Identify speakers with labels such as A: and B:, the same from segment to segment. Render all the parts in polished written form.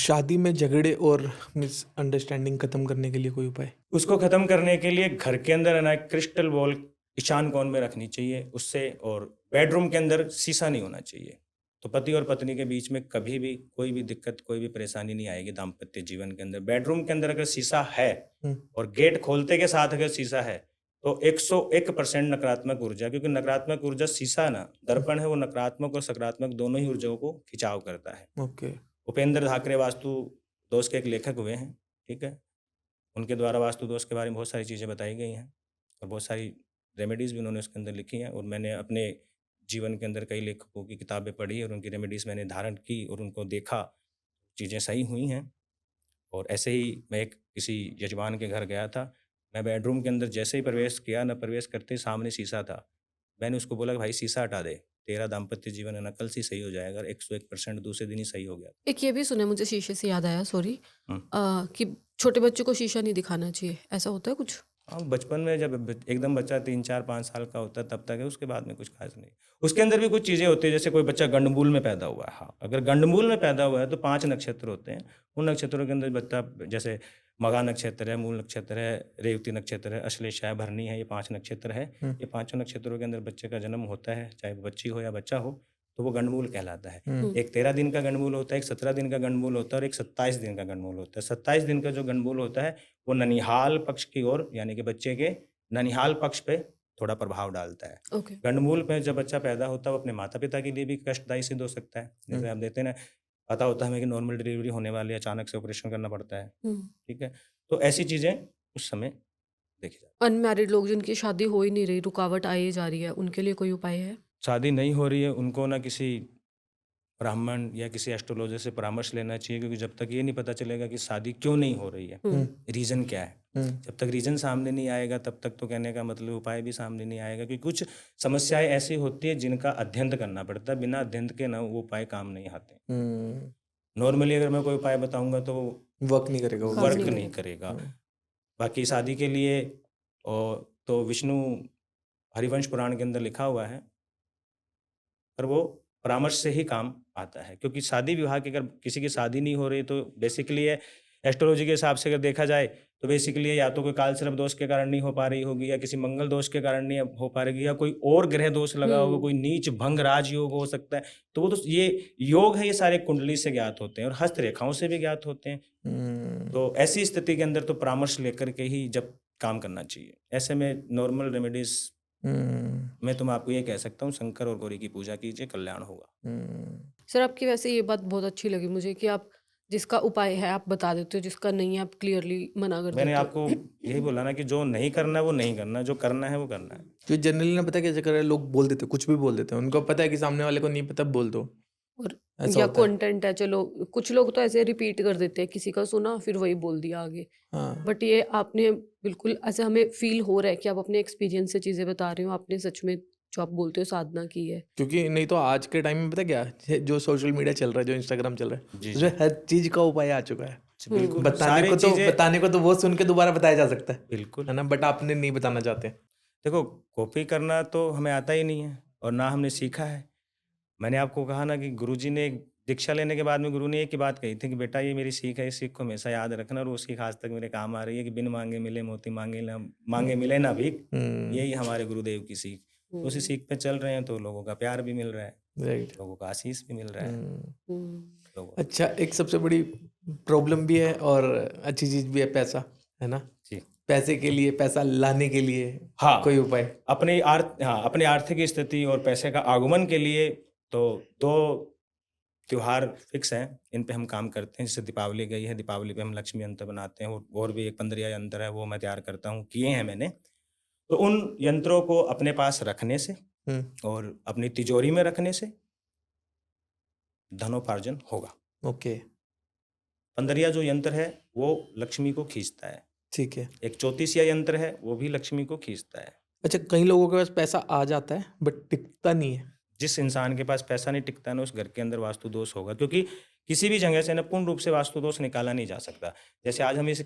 A: शादी में झगड़े और मिसअंडरस्टैंडिंग खत्म करने के लिए कोई उपाय?
B: उसको खत्म करने के लिए घर के अंदर है ना एक क्रिस्टल बॉल ईशान कोण में रखनी चाहिए उससे, और बेडरूम के अंदर शीशा नहीं होना चाहिए। तो पति और पत्नी के बीच में कभी भी कोई भी दिक्कत, कोई भी परेशानी नहीं आएगी दाम्पत्य जीवन के अंदर। बेडरूम के अंदर अगर शीशा है
A: हम्म,
B: और गेट खोलते के साथ अगर शीशा है तो 101% नकारात्मक ऊर्जा, क्योंकि नकारात्मक ऊर्जा शीशा ना दर्पण है, वो नकारात्मक और सकारात्मक दोनों ही ऊर्जाओं को खिंचाव करता है।
A: ओके।
B: उपेंद्र धाकरे वास्तु दोष के एक लेखक हुए हैं, ठीक है। उनके द्वारा वास्तु दोष के बारे में बहुत सारी चीज़ें बताई गई हैं और बहुत सारी रेमेडीज़ भी उन्होंने उसके अंदर लिखी हैं, और मैंने अपने जीवन के अंदर कई लेखकों की किताबें पढ़ी और उनकी रेमेडीज़ मैंने धारण की और उनको देखा, चीज़ें सही हुई हैं। और ऐसे ही मैं एक किसी यजमान के घर गया था, मैं बेडरूम के अंदर जैसे ही प्रवेश किया ना, प्रवेश करते ही सामने शीशा था। मैंने उसको बोला कि भाई शीशा हटा दे, तेरा दाम्पत्य जीवन है ना कल से ही सही हो जाएगा। 101% दूसरे दिन ही सही हो गया।
C: एक ये भी सुना है, मुझे शीशे से याद आया, सॉरी,
B: हम्म।
C: कि छोटे बच्चों को शीशा नहीं दिखाना चाहिए, ऐसा होता है कुछ?
B: हाँ, बचपन में जब एकदम बच्चा 3 4 5 साल का होता है तब तक है, उसके बाद में कुछ खास नहीं। उसके अंदर भी कुछ चीज़ें होती है, जैसे कोई बच्चा गंडमूल में पैदा हुआ है, हाँ, अगर गंडमूल में पैदा हुआ है तो 5 नक्षत्र होते हैं। उन नक्षत्रों के अंदर बच्चा, जैसे मघा नक्षत्र है, मूल नक्षत्र है, रेवती नक्षत्र है, अश्लेषा है, भरणी है, ये 5 नक्षत्र है। ये पांचों नक्षत्रों के अंदर बच्चे का जन्म होता है, चाहे वो बच्ची हो या बच्चा हो, तो वो गंडमूल कहलाता है। एक 13 दिन का गंडमूल होता है, एक 17 दिन का गंडमूल होता है और एक 27 दिन का गंडमूल होता है। 27 दिन का जो गंडमूल होता है वो ननिहाल पक्ष की ओर, यानी कि बच्चे के ननिहाल पक्ष पे थोड़ा प्रभाव डालता है।
C: ओके।
B: गंडमूल पे जब बच्चा पैदा होता है वो अपने माता पिता के लिए भी कष्टदायी सिद्ध हो सकता है। जैसे आप देते हैं ना, पता होता है हमें कि नॉर्मल डिलीवरी होने वाली है, अचानक से ऑपरेशन करना पड़ता है, ठीक है। तो ऐसी चीज़ें उस समय देखी जाती।
C: अनमैरिड लोग जिनकी शादी हो ही नहीं रही, रुकावट आई जा रही है, उनके लिए कोई उपाय है?
B: शादी नहीं हो रही है उनको ना किसी ब्राह्मण या किसी एस्ट्रोलॉजर से परामर्श लेना चाहिए, क्योंकि जब तक ये नहीं पता चलेगा कि शादी क्यों नहीं हो रही है, रीज़न क्या है, जब तक रीज़न सामने नहीं आएगा तब तक तो कहने का मतलब उपाय भी सामने नहीं आएगा। क्योंकि कुछ समस्याएं ऐसी होती है जिनका अध्ययन करना पड़ता है, बिना अध्ययन के ना वो उपाय काम नहीं आते। नॉर्मली अगर मैं कोई उपाय बताऊंगा तो
A: वर्क नहीं करेगा वो।
B: वर्क नहीं करेगा। बाकी शादी के लिए और तो विष्णु हरिवंश पुराण के अंदर लिखा हुआ है, पर वो परामर्श से ही काम आता है। क्योंकि शादी विवाह की, अगर किसी की शादी नहीं हो रही तो बेसिकली ये एस्ट्रोलॉजी के हिसाब से अगर देखा जाए तो बेसिकली या तो कोई कालसर्प दोष के कारण नहीं हो पा रही होगी, या किसी मंगल दोष के कारण नहीं हो पा रही, या कोई और ग्रह दोष लगा होगा, कोई नीच भंग राज योग हो सकता है। तो वो तो ये योग है, ये सारे कुंडली से ज्ञात होते हैं और हस्तरेखाओं से भी ज्ञात होते हैं। तो ऐसी स्थिति के अंदर तो परामर्श लेकर के ही जब काम करना चाहिए। ऐसे में नॉर्मल रेमेडीज मैं तो मैं आपको ये कह सकता हूँ, शंकर और गौरी की पूजा कीजिए, कल्याण होगा।
C: सर, आपकी वैसे ये बात बहुत अच्छी लगी मुझे कि आप जिसका उपाय है आप बता देते हो, जिसका नहीं है आप क्लियरली मना कर
B: मैंने
C: देते हो।
B: आपको यही बोला ना कि जो नहीं करना है वो नहीं करना, जो करना है वो करना है।
A: जो जनरली ना पता क्या चक्कर है, लोग बोल देते कुछ भी बोल देते हैं, उनको पता है कि सामने वाले को नहीं पता, बोल दो।
C: और
A: ऐसा
C: या
A: होता है।
C: कंटेंट है, चलो कुछ लोग तो ऐसे रिपीट कर देते हैं, किसी का सुना फिर वही बोल दिया आगे।
A: हाँ,
C: बट ये आपने बिल्कुल ऐसा, हमें फील हो रहा है कि आप अपने एक्सपीरियंस से चीजें बता रहे हो, आपने सच में जो आप बोलते हो साधना की है।
A: क्योंकि नहीं तो आज के टाइम में पता क्या है, जो सोशल मीडिया चल रहा है, जो इंस्टाग्राम चल रहा
B: जी,
A: है, उसमें हर चीज का उपाय आ चुका है।
B: बिल्कुल
A: बताने को तो वो सुन के दोबारा बताया जा सकता है
B: बिल्कुल
A: है ना, बट आपने नहीं बताना चाहते।
B: देखो, कॉपी करना तो हमें आता ही नहीं है और ना हमने सीखा है। मैंने आपको कहा ना कि गुरुजी ने दीक्षा लेने के बाद में गुरु ने एक ही बात कही थी कि बेटा ये मेरी सीख है, इस सीख को हमेशा याद रखना, और वो सीख आज तक मेरे काम आ रही है कि बिन मांगे मिले मोती, मांगे मिले ना भीख। यही हमारे गुरुदेव की सीख। तो उसी सीख पे चल रहे हैं तो लोगों का प्यार भी मिल रहा है,
A: राइट।
B: लोगों का आशीष भी मिल रहा है।
A: अच्छा, एक सबसे बड़ी प्रॉब्लम भी है और अच्छी चीज भी है, पैसा, है ना।
B: जी
A: पैसे के लिए, पैसा लाने के लिए
B: हाँ,
A: कोई उपाय?
B: अपनी आर्थिक स्थिति और पैसे का आगमन के लिए तो 2 त्योहार फिक्स हैं, इन पे हम काम करते हैं। जैसे दीपावली गई है, दीपावली पे हम लक्ष्मी यंत्र बनाते हैं, और भी एक 15 यंत्र है वो मैं तैयार करता हूँ, किए हैं मैंने। तो उन यंत्रों को अपने पास रखने से और अपनी तिजोरी में रखने से धनोपार्जन होगा।
A: ओके,
B: 15 जो यंत्र है वो लक्ष्मी को खींचता है।
A: ठीक है।
B: एक 34 यंत्र है वो भी लक्ष्मी को खींचता है।
A: अच्छा, कई लोगों के पास पैसा आ जाता है बट टिकता नहीं है।
B: जिस इंसान के पास पैसा नहीं टिकता ना, उस घर के अंदर वास्तु दोष होगा, क्योंकि किसी भी जगह से ना पूर्ण रूप से वास्तु दोष निकाला नहीं जा सकता। जैसे आज हम इस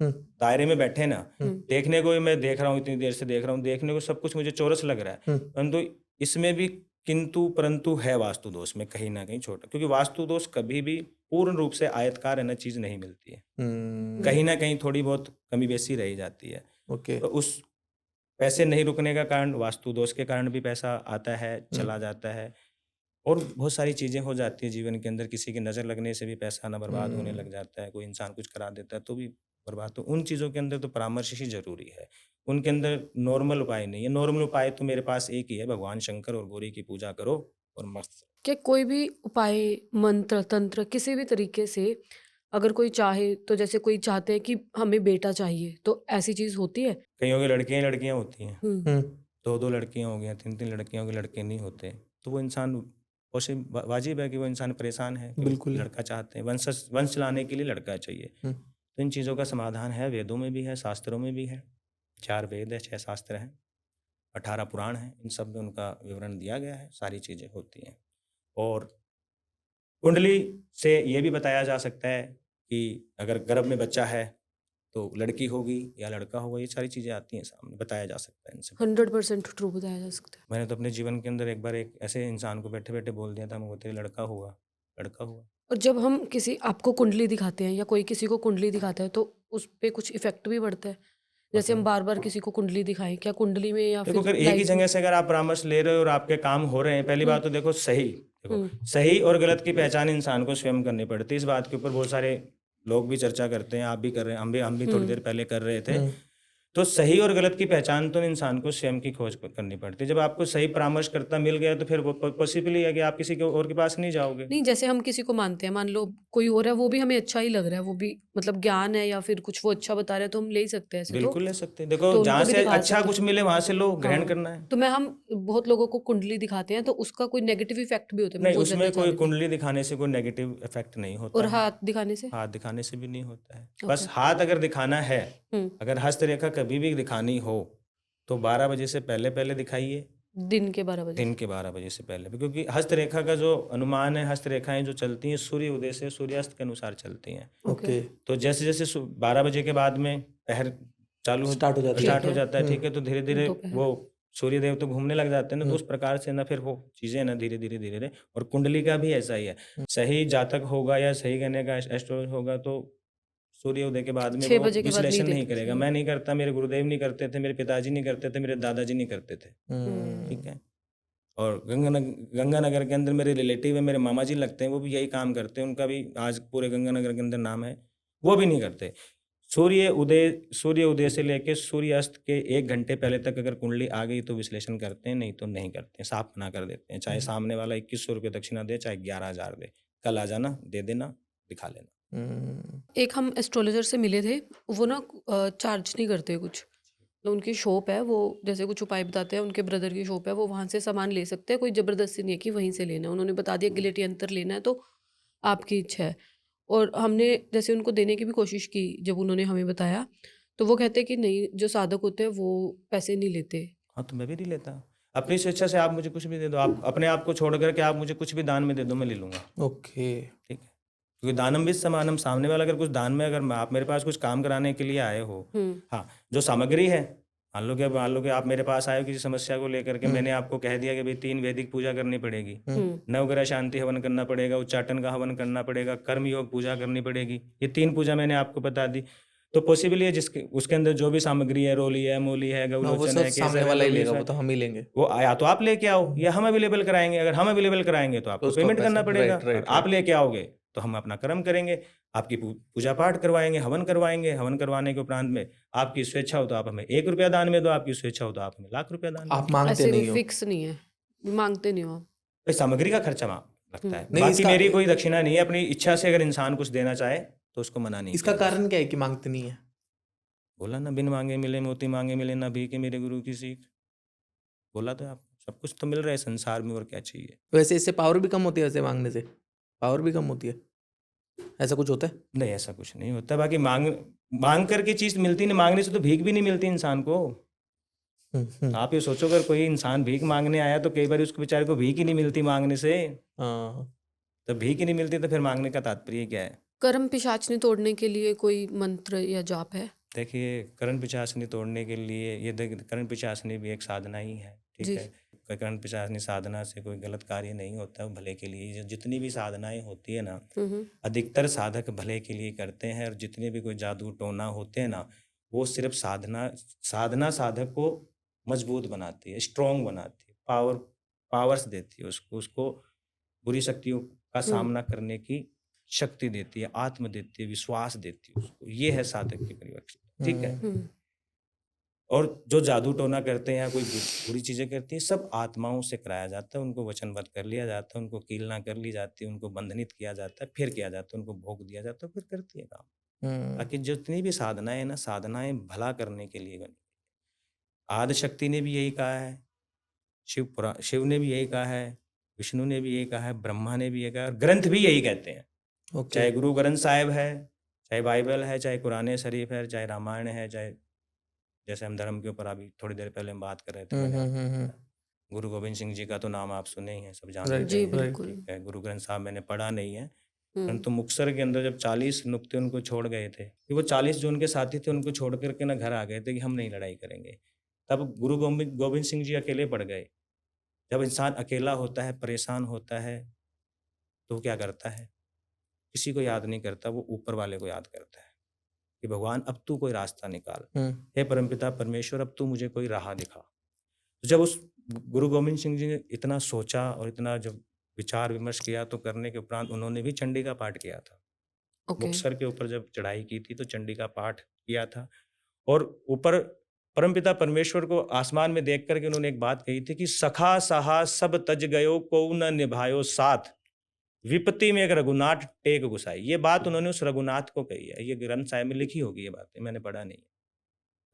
B: दायरे में बैठे ना, देखने को मैं देख रहा हूँ, इतनी देर से देख रहा हूँ, देखने को सब कुछ मुझे चौरस लग रहा है, परंतु इसमें भी किंतु परंतु है वास्तु दोष में कहीं ना कहीं छोटा। क्योंकि वास्तु दोष कभी भी पूर्ण रूप से आयतकार है ना चीज़ नहीं मिलती है, कहीं ना कहीं थोड़ी बहुत कमी बेसी रह जाती है।
A: ओके।
B: तो उस पैसे नहीं रुकने का कारण वास्तु दोष के कारण भी पैसा आता है, चला जाता है, और बहुत सारी चीज़ें हो जाती है जीवन के अंदर। किसी की नज़र लगने से भी पैसा ना बर्बाद होने लग जाता है, कोई इंसान कुछ करा देता है तो भी बर्बाद। तो उन चीज़ों के अंदर तो परामर्श ही ज़रूरी है, उनके अंदर नॉर्मल उपाय नहीं है। नॉर्मल उपाय तो मेरे पास एक ही है, भगवान शंकर और गौरी की पूजा करो और मस्त।
C: क्या कोई भी उपाय, मंत्र, तंत्र किसी भी तरीके से अगर कोई चाहे, तो जैसे कोई चाहते हैं कि हमें बेटा चाहिए, तो ऐसी चीज़ होती है?
B: कईयों की लड़कियां ही लड़कियां होती हैं,
C: हुँ।
B: 2-2 लड़कियां हो गई, 3-3 लड़कियां हो गई, लड़के नहीं होते, तो वो इंसान वाजिब है कि वो इंसान परेशान है कि वो
A: बिल्कुल।
B: लड़का चाहते हैं, वंश चलाने के लिए लड़का चाहिए। तो इन चीज़ों का समाधान है, वेदों में भी है, शास्त्रों में भी है। 4 वेद है, 6 शास्त्र हैं, 18 पुराण हैं, इन सब में उनका विवरण दिया गया है, सारी चीज़ें होती हैं। और कुंडली से ये भी बताया जा सकता है कि अगर गर्भ में बच्चा है तो लड़की होगी या लड़का होगा, ये सारी चीज़ें आती हैं सामने, बताया जा सकता है इनसे।
C: 100% ट्रू बताया जा सकता है।
B: मैंने तो अपने जीवन के अंदर एक बार एक ऐसे इंसान को बैठे-बैठे बोल दिया था, मुझे तेरे लड़का हुआ, लड़का हुआ।
C: और जब हम किसी आपको कुंडली दिखाते हैं या कोई किसी को कुंडली दिखाता है, तो उस पे कुछ इफ़ेक्ट भी पड़ता है? जैसे हम बार-बार किसी को कुंडली दिखाएँ, क्या कुंडली में या
B: देखो,
C: फिर
B: अगर एक ही
C: लाइफ में?
B: जगह से अगर आप परामर्श ले रहे हो और आपके काम हो रहे हैं, पहली
C: हुँ,
B: बात तो देखो देखो
C: हुँ,
B: सही और गलत की पहचान इंसान को स्वयं करनी पड़ती है। इस बात के ऊपर बहुत सारे लोग भी चर्चा करते हैं, आप भी कर रहे हैं, हम भी थोड़ी
C: हुँ।
B: देर पहले कर रहे थे। तो सही और गलत की पहचान तो इंसान को स्वयं की खोज करनी पड़ती है। जब आपको सही परामर्शकर्ता मिल गया तो फिर वो पॉसिबल ही है कि आप किसी के और के पास नहीं जाओगे।
C: नहीं, जैसे हम किसी को मानते हैं, मान लो कोई और है, वो भी हमें अच्छा ही लग रहा है, वो भी मतलब ज्ञान है या फिर कुछ वो अच्छा बता रहा है, तो हम ले ही सकते हैं ऐसे तो?
B: बिल्कुल ले सकते हैं। देखो,
C: तो
B: जहाँ
C: उनको भी
B: से
C: दिखा
B: अच्छा
C: सकते
B: कुछ
C: हैं।
B: मिले वहाँ से लो, ग्रहण
C: हाँ,
B: करना है।
C: तो हम बहुत लोगों को कुंडली दिखाते हैं, तो उसका कोई नेगेटिव इफ़ेक्ट भी होता है? मैं
B: नहीं,
C: वो जानना
B: उसमें
C: चाह
B: कोई
C: रही थी।
B: कुंडली दिखाने से कोई नेगेटिव इफेक्ट नहीं होता
C: और
B: है।
C: हाथ दिखाने से?
B: हाथ दिखाने से भी नहीं होता है।
C: ओके।
B: बस हाथ अगर दिखाना है,
C: हुँ,
B: अगर हस्तरेखा कभी भी दिखानी हो, तो 12 बजे से पहले-पहले दिखाइए,
C: दिन के 12 बजे
B: दिन
C: से।
B: के 12 बजे से पहले। क्योंकि हस्तरेखा का जो अनुमान है, हस्तरेखाएँ जो चलती हैं, सूर्य उदय से सूर्यास्त के अनुसार चलती हैं।
C: Okay,
A: okay.
B: तो जैसे-जैसे 12 बजे के बाद में पहर
A: स्टार्ट हो जाती है।
C: ठीक
B: स्टार्ट हो
C: है।
B: जाता है, ठीक है? तो धीरे-धीरे
C: दोपहर।
B: वो सूर्य देव तो घूमने लग जाते हैं ना, तो
A: हुँ,
B: उस प्रकार से ना फिर वो चीज़ें ना धीरे-धीरे, धीरे-धीरे। और कुंडली का भी ऐसा ही है।
A: हुँ।
B: सही जातक होगा या सही कहने का एस्ट्रोलॉजर होगा तो सूर्योदय के बाद में
C: 6
B: वो
C: बजे के बाद नहीं
B: विश्लेषण नहीं
C: देखना
B: करेगा।
C: चाहिए।
B: मैं नहीं करता, मेरे गुरुदेव नहीं करते थे, मेरे पिताजी नहीं करते थे, मेरे दादाजी नहीं करते थे, ठीक
C: हुँ।
B: है? और गंगानगर के अंदर मेरे रिलेटिव है, मेरे मामा जी लगते हैं, वो भी यही काम करते हैं, उनका भी आज पूरे गंगानगर के अंदर नाम है, वो भी नहीं करते। सूर्य उदय से लेके सूर्यास्त के 1 घंटे पहले तक अगर कुंडली आ गई तो विश्लेषण करते हैं, नहीं तो नहीं करते हैं, साफ मना कर देते हैं। चाहे सामने वाला 2100 रुपये दक्षिणा दे, चाहे 11,000 दे, कल आ जाना, दे देना, दिखा लेना।
C: एक हम एस्ट्रोलॉजर से मिले थे, वो ना चार्ज नहीं करते कुछ। तो उनकी शॉप है, वो जैसे कुछ उपाय बताते हैं, उनके ब्रदर की शॉप है, वो वहाँ से सामान ले सकते हैं, कोई ज़बरदस्ती नहीं है कि वहीं से लेना है। उन्होंने बता दिया गिलेटी यंत्र लेना है तो आपकी इच्छा है। और हमने जैसे उनको देने की भी कोशिश की, जब उन्होंने हमें बताया, तो वो कहते हैं कि नहीं, जो साधक होते हैं वो पैसे नहीं लेते।
B: हाँ, तो मैं भी नहीं लेता। अपनी स्वेच्छा से आप मुझे कुछ भी दे दो, आप अपने आप को छोड़ कर के आप मुझे कुछ भी दान में दे दो, मैं ले लूँगा,
A: ओके।
B: ठीक है? क्योंकि दानम भी समानम, सामने वाला अगर कुछ दान में अगर आप मेरे पास कुछ काम कराने के लिए आए हो,
C: हुँ,
B: हाँ, जो सामग्री है, मान लो कि आप मेरे पास आए हो किसी समस्या को लेकर के, मैंने आपको कह दिया कि भई 3 वैदिक पूजा करनी पड़ेगी,
C: हुँ।
B: नवग्रह शांति हवन करना पड़ेगा, उच्चाटन का हवन करना पड़ेगा, कर्म योग पूजा करनी पड़ेगी, ये 3 पूजा मैंने आपको बता दी। तो पॉसिबल है जिसके उसके अंदर जो भी सामग्री है, रोली है, मूली है,
A: हाँ, वो
B: गौलोचन
A: सब
B: है,
A: सामने
B: केसर है,
A: वाला ही
B: लवलेश
A: लेगा,
B: है,
A: वो तो हम ही लेंगे।
B: वो या तो आप लेके आओ या हम अवेलेबल कराएँगे। अगर हम अवेलेबल कराएँगे तो
A: तो
B: आपको
A: उसका
B: पेमेंट करना
A: पैसा
B: पड़ेगा,
A: राइट,
B: और
A: राइट,
B: आप
A: राइट।
B: लेके आओगे तो हम अपना कर्म करेंगे, आपकी पूजा पाठ करवाएँगे, हवन करवाएँगे, हवन करवाने के उपरांत में आपकी स्वेच्छा हो तो आप हमें ₹1 दान में दो, आपकी स्वेच्छा हो तो आप हमें ₹1,00,000 दान में
A: आप
B: दो।
A: माँगते
C: ऐसे कोई
A: नहीं हो।
C: फिक्स नहीं है, माँगते नहीं हो आप।
B: भाई सामग्री का खर्चा
C: हुँ।
B: लगता है।
A: नहीं,
B: बाकी
A: इसका
B: मेरी कोई दक्षिणा नहीं है, अपनी इच्छा से अगर इंसान कुछ देना चाहे तो उसको मना नहीं
A: इसका
B: किया जा सकता।
A: कारण क्या है कि माँगते नहीं है?
B: बोला ना, बिन माँगे मिले मोती, माँगे मिले ना भीख, मेरे गुरु की सीख। बोला तो आपको, सब कुछ तो मिल रहा है संसार में, और क्या चाहिए?
A: वैसे इससे पावर भी कम होती है वैसे माँगने से? पावर भी कम होती है? ऐसा कुछ होता है?
B: नहीं, ऐसा कुछ नहीं होता। बाकी माँग करके चीज़ मिलती नहीं, माँगने से तो भीख भी नहीं मिलती इंसान को। आप ये सोचो, अगर कोई इंसान भीख माँगने आया तो कई बार उसको बेचारे को भीख ही नहीं मिलती माँगने से।
A: हाँ।
B: तो भीख ही नहीं मिलती तो फिर माँगने का तात्पर्य क्या है?
C: कर्म पिशाचनी तोड़ने के लिए कोई मंत्र या जाप है?
B: देखिए, करण पिशाचनी तोड़ने के लिए करण पिशाचनी भी एक साधना ही है, ठीक
C: जी।
B: है? कर्ण पिशाचनी साधना से कोई गलत कार्य नहीं होता है, भले के लिए जितनी भी साधनाएं होती है ना, अधिकतर साधक भले के लिए करते हैं। और जितने भी कोई जादू टोना होते हैं ना, वो सिर्फ साधना साधक को मजबूत बनाती है, स्ट्रॉन्ग बनाती है, पावर्स देती है उसको बुरी शक्तियों का सामना करने की शक्ति देती है, आत्म देती है, विश्वास देती है उसको। ये है साधक की परिभाषा, ठीक है। और जो जादू टोना करते हैं या कोई बुरी चीजें करती हैं, सब आत्माओं से कराया जाता है। उनको वचनबद्ध कर लिया जाता है, उनको कीलना कर ली जाती है, उनको बंधनित किया जाता है, फिर किया जाता है, उनको भोग दिया जाता है, फिर करती है काम। बाकी जितनी भी साधनाएं ना, साधनाएं भला करने के लिए बनी। आदि शक्ति ने भी यही कहा है, शिव ने भी यही कहा है, विष्णु ने भी यही कहा है, ब्रह्मा ने भी यही कहा है, और ग्रंथ भी यही कहते हैं। चाहे गुरु ग्रंथ साहिब है, चाहे बाइबल है, चाहे कुरान शरीफ है, चाहे रामायण है, चाहे जैसे हम धर्म के ऊपर अभी थोड़ी देर पहले हम बात कर रहे थे, गुरु गोविंद सिंह जी का तो नाम आप सुने ही हैं, सब जानते हैं। गुरु ग्रंथ साहब मैंने पढ़ा नहीं है, परंतु मुक्तसर के अंदर जब 40 नुक्ते उनको छोड़ गए थे, कि वो 40 जो उनके साथी थे उनको छोड़ करके ना घर आ गए थे कि हम नहीं लड़ाई करेंगे, तब गुरु गोविंद सिंह जी अकेले पड़ गए। जब इंसान अकेला होता है, परेशान होता है, तो क्या करता है? किसी को याद नहीं करता, वो ऊपर वाले को याद करता है कि भगवान अब तू कोई रास्ता निकाल, हे परमपिता परमेश्वर अब तू मुझे कोई राह दिखा। तो जब उस गुरु गोविंद सिंह जी ने इतना सोचा और इतना जब विचार विमर्श किया, तो करने के उपरांत उन्होंने भी चंडी का पाठ किया था। मुक्तसर के ऊपर जब चढ़ाई की थी तो चंडी का पाठ किया था, और ऊपर परमपिता परमेश्वर को आसमान में देख करके उन्होंने एक बात कही थी कि सखा सहा सब तज गयो को न निभायो साथ, विपत्ति में एक रघुनाथ टेक गुसाई। ये बात उन्होंने उस रघुनाथ को कही है। ये ग्रंथ साहिब में लिखी होगी ये बातें, मैंने पढ़ा नहीं,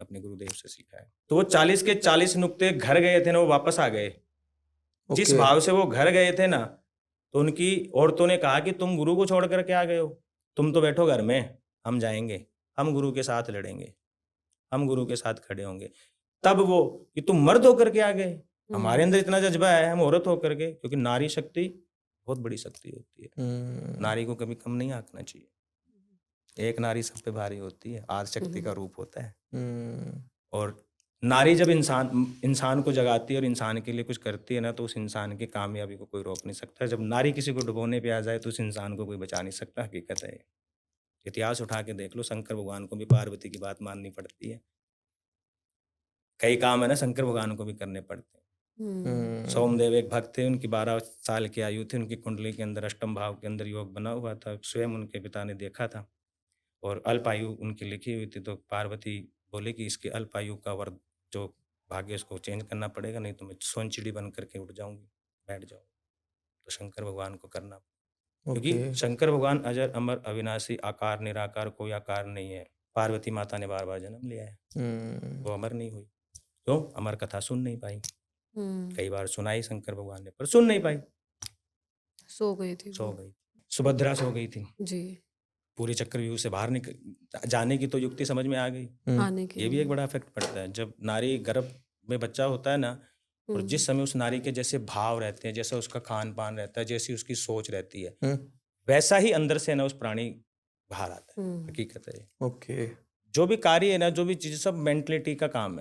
B: अपने गुरुदेव से सीखा है। तो वो 40 के 40 नुक्ते घर गए थे ना, वो वापस आ गए। जिस भाव से वो घर गए थे ना, तो उनकी औरतों ने कहा कि तुम गुरु को छोड़ करके आ गए हो, तुम तो बैठो घर में, हम जाएंगे, हम गुरु के साथ लड़ेंगे, हम गुरु के साथ खड़े होंगे। तब वो कि तुम मर्द होकर के आ गए, हमारे अंदर इतना जज्बा है, हम औरत होकर के, क्योंकि नारी शक्ति बहुत बड़ी शक्ति होती है। नारी को कभी कम नहीं आंकना चाहिए। एक नारी सब पे भारी होती है, आदि शक्ति का रूप होता है। और नारी जब इंसान को जगाती है और इंसान के लिए कुछ करती है ना, तो उस इंसान की कामयाबी को कोई रोक नहीं सकता। जब नारी किसी को डुबोने पे आ जाए तो उस इंसान को कोई बचा नहीं सकता। हकीकत है, इतिहास उठा के देख लो, शंकर भगवान को भी पार्वती की बात माननी पड़ती है। कई काम है ना शंकर भगवान को भी करने पड़ते हैं। सोमदेव एक भक्त थे, उनकी 12 साल की आयु थी, उनकी कुंडली के अंदर अष्टम भाव के अंदर योग बना हुआ था, स्वयं उनके पिता ने देखा था, और अल्पायु उनकी लिखी हुई थी। तो पार्वती बोले कि इसके अल्पायु का वर जो भाग्य उसको चेंज करना पड़ेगा, नहीं तो मैं सोनचिड़ी बन करके उठ जाऊंगी, बैठ जाऊंगी। तो शंकर भगवान को करना, क्योंकि शंकर भगवान अजर अमर अविनाशी, आकार निराकार, कोई आकार नहीं है। पार्वती माता ने बार बार जन्म लिया है, वो अमर नहीं हुई, तो अमर कथा सुन नहीं पाई। कई बार सुनाई शंकर भगवान ने, पर सुन नहीं पाई,
C: सो गई थी।
B: सुभद्रा सो गई थी
C: जी।
B: पूरी चक्रव्यूह से बाहर जाने की तो युक्ति समझ में आ गई।
C: आने की
B: ये भी एक बड़ा इफेक्ट पड़ता है जब नारी गर्भ में बच्चा होता है ना, और जिस समय उस नारी के जैसे भाव रहते हैं, जैसा उसका खान पान रहता है, जैसी उसकी सोच रहती है, वैसा ही अंदर से ना उस प्राणी बाहर आता है। हकीकत है।
A: ओके।
B: जो भी कार्य है ना, जो भी चीज, सब मेंटलिटी का काम है।